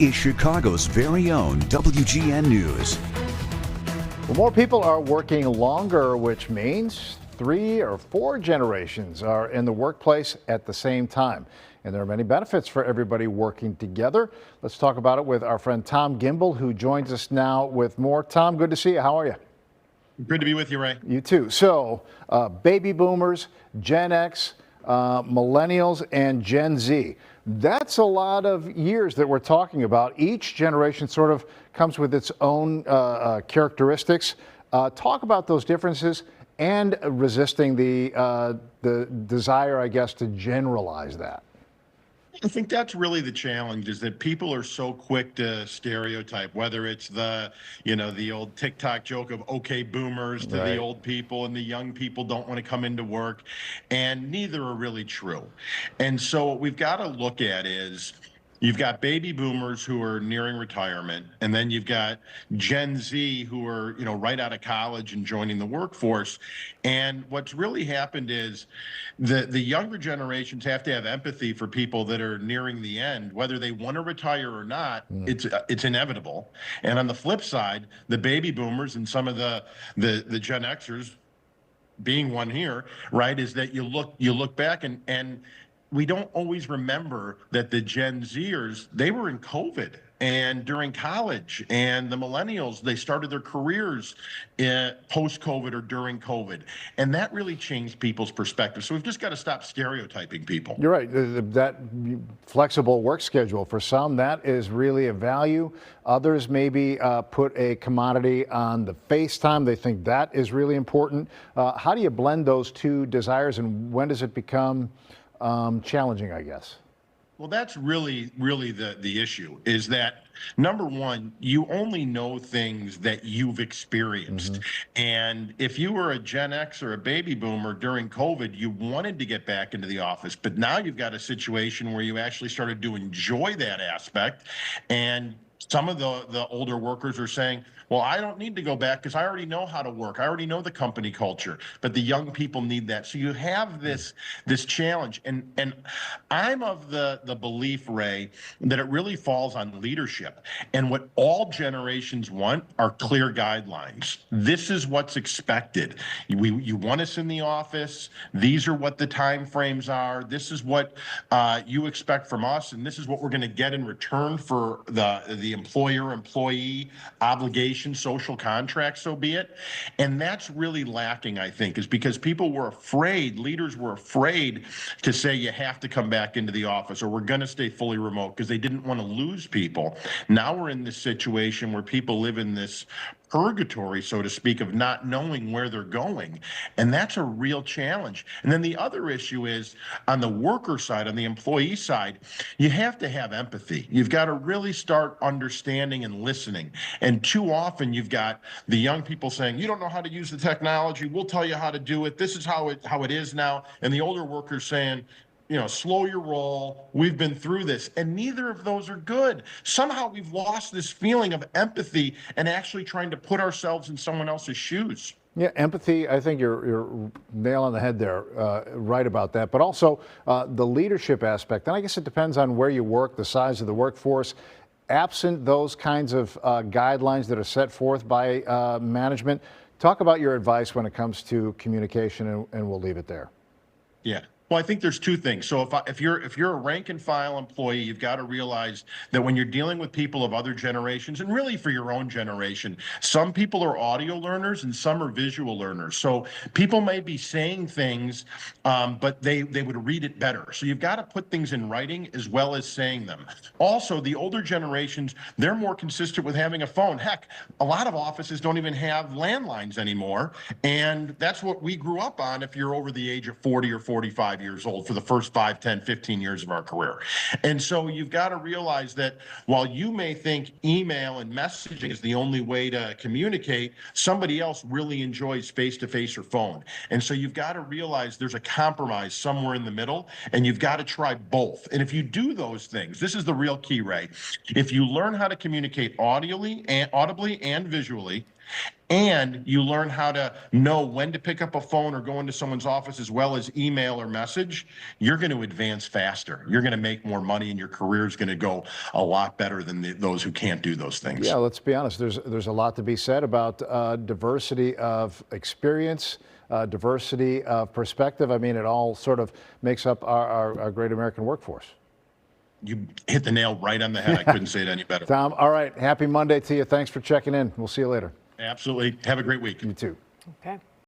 is Chicago's very own WGN News. Well, more people are working longer, which means 3 or 4 generations are in the workplace at the same time. And there are many benefits for everybody working together. Let's talk about it with our friend Tom Gimbel, who joins us now with more. Tom, good to see you. How are you? Good to be with you, Ray. You too. So, baby boomers, Gen X, millennials, and Gen Z. That's a lot of years that we're talking about. Each generation sort of comes with its own characteristics. Talk about those differences and resisting the desire, I guess, to generalize that. I think that's really the challenge, is that people are so quick to stereotype, whether it's the old TikTok joke of okay boomers to the old people, and the young people don't want to come into work, and neither are really true. And so what we've got to look at is, you've got baby boomers who are nearing retirement, and then you've got Gen Z who are, right out of college and joining the workforce. And what's really happened is the younger generations have to have empathy for people that are nearing the end, whether they want to retire or not. It's inevitable. And on the flip side, the baby boomers and some of the Gen Xers, being one here, right, is that you look back and we don't always remember that the Gen Zers, they were in COVID and during college, and the millennials, they started their careers post-COVID or during COVID. And that really changed people's perspective. So we've just got to stop stereotyping people. You're right. That flexible work schedule, for some, that is really a value. Others maybe put a commodity on the FaceTime. They think that is really important. How do you blend those two desires, and when does it become challenging, I guess? Well, that's really the issue, is that, number one, you only know things that you've experienced. And if you were a Gen X or a baby boomer during COVID, you wanted to get back into the office. But now you've got a situation where you actually started to enjoy that aspect. And some of the older workers are saying, well, I don't need to go back because I already know how to work. I already know the company culture. But the young people need that. So you have this challenge. And I'm of the belief, Ray, that it really falls on leadership. And what all generations want are clear guidelines. This is what's expected. You want us in the office. These are what the time frames are. This is what you expect from us. And this is what we're going to get in return for the employer-employee obligation, social contract, so be it. And that's really lacking, I think, is because people were afraid, leaders were afraid to say you have to come back into the office or we're going to stay fully remote, because they didn't want to lose people. Now we're in this situation where people live in this purgatory, so to speak, of not knowing where they're going. And that's a real challenge. And then the other issue is, on the worker side, on the employee side, you have to have empathy. You've got to really start understanding and listening. And too often you've got the young people saying, you don't know how to use the technology, we'll tell you how to do it, this is how it is now. And the older workers saying, slow your roll. We've been through this. And neither of those are good. Somehow we've lost this feeling of empathy and actually trying to put ourselves in someone else's shoes. Yeah, empathy, I think you're nail on the head there, right about that. But also the leadership aspect. And I guess it depends on where you work, the size of the workforce. Absent those kinds of guidelines that are set forth by management, talk about your advice when it comes to communication, and we'll leave it there. Yeah. Well, I think there's two things. So if you're a rank and file employee, you've got to realize that when you're dealing with people of other generations, and really for your own generation, some people are audio learners and some are visual learners. So people may be saying things, but they would read it better. So you've got to put things in writing as well as saying them. Also, the older generations, they're more consistent with having a phone. Heck, a lot of offices don't even have landlines anymore. And that's what we grew up on if you're over the age of 40 or 45 years old for the first 5, 10, 15 years of our career. And so you've got to realize that while you may think email and messaging is the only way to communicate, somebody else really enjoys face-to-face or phone. And so you've got to realize there's a compromise somewhere in the middle, and you've got to try both. And if you do those things, this is the real key, Ray. If you learn how to communicate audibly and visually, and you learn how to know when to pick up a phone or go into someone's office as well as email or message, you're going to advance faster. You're going to make more money, and your career is going to go a lot better than those who can't do those things. Yeah, let's be honest. There's a lot to be said about diversity of experience, diversity of perspective. I mean, it all sort of makes up our great American workforce. You hit the nail right on the head. I couldn't say it any better. Tom, all right. Happy Monday to you. Thanks for checking in. We'll see you later. Absolutely. Have a great week. You too. Okay.